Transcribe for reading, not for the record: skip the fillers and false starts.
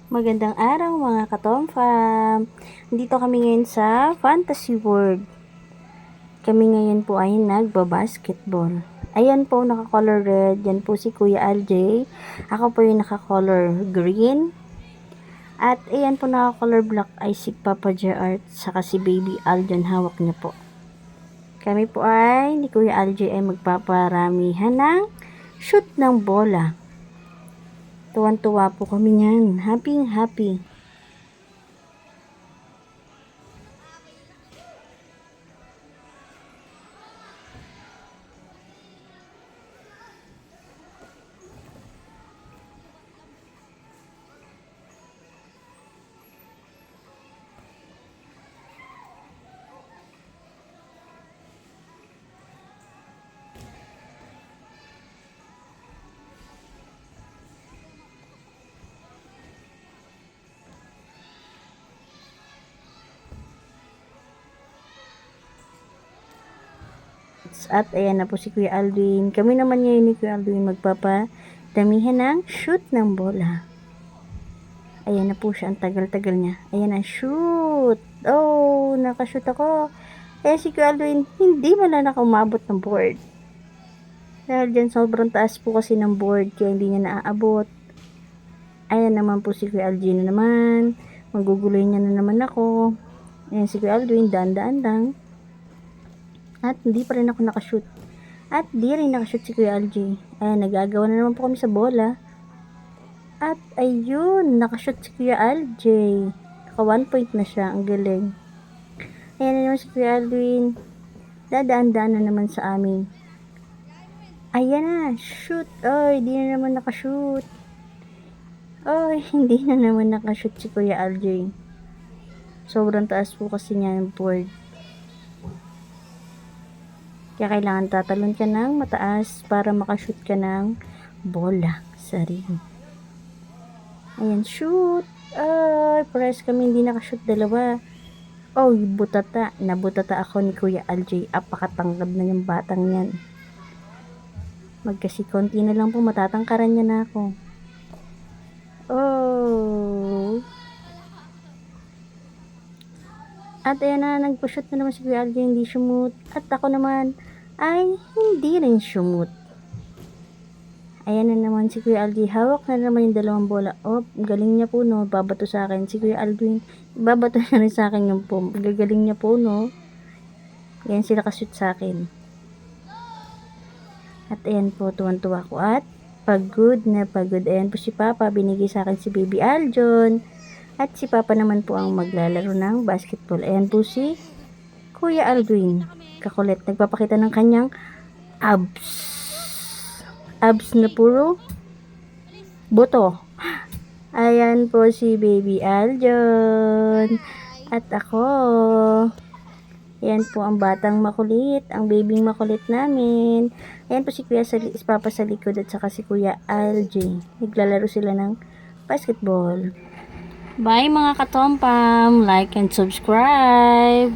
Magandang araw mga katomfam. Dito kami ngayon sa Fantasy World. Kami ngayon po ay nagbabasketball. Ayan po naka-color red. Yan po si Kuya LJ. Ako po yung naka-color green. At ayan po naka-color black ay si Papa JR. Saka si Baby Aljon. Hawak niya po. Kami po ay ni Kuya LJ ay magpaparamihan ng shoot ng bola. Tuwan-tuwa po kami niyan. Happy. At ayan na po si Kuya Alvin. Kami naman ngayon ni Kuya Alvin magpapadamihan ng shoot ng bola. Ayan na po siya. Ang tagal-tagal niya. Ayan na, shoot! Oh, nakashoot ako. Eh si Kuya Alvin, hindi wala nakaumabot ng board. Dahil dyan sobrang taas po kasi ng board kaya hindi niya naaabot. Ayan naman po si Kuya Alvin na naman. Maguguloy niya na naman ako. Ayan si Kuya Alvin, daan-daan lang. At hindi pa rin ako nakashoot. At di rin nakashoot si Kuya LJ. Ayan, nagagawa na naman po kami sa bola. At ayun, nakashoot si Kuya LJ. Naka 1 point na siya. Ang galing. Ayan na naman si Kuya Alvin. Dadaan-daan na naman sa amin. Ayan na, shoot. Oy, di na naman nakashoot. Oy, hindi na naman nakashoot si Kuya LJ. Sobrang taas po kasi niya ng board. Kaya kailangan tatalon ka ng mataas para makashoot ka ng bola sa ring. Ayan, shoot! Ay, pares kami hindi nakashoot dalawa. Oh, butata. Nabutata ako ni Kuya LJ. Apakatangkad na yung batang yan. Magkasi konti na lang po, matatangkaran niya na ako. Oh! At ayan na, nagpa-shoot na naman si Kuya LJ, hindi sumut. At ako naman, ay hindi rin sumut. Ayan na naman si Kuya Alvin. Hawak na naman yung dalawang bola. Oh, galing niya po, no. Babato sa akin. Si Kuya Alvin, babato na rin sa akin yung po. Gagaling niya po, no. Ayan sila kashoot sa akin. At ayan po, tuwan-tuwa ko. At pagod na pagod. Ayan po si Papa. Binigay sa akin si Baby Aljon. At si Papa naman po ang maglalaro ng basketball. Ayan po si Kuya Alvin. Kakulit. Nagpapakita ng kanyang abs. Abs na puro buto. Ayan po si Baby Aljon. At ako. Ayan po ang batang makulit. Ang babying makulit namin. Ayan po si Papa sa likod at saka si Kuya LJ. Naglalaro sila ng basketball. Bye mga katompam. Like and subscribe.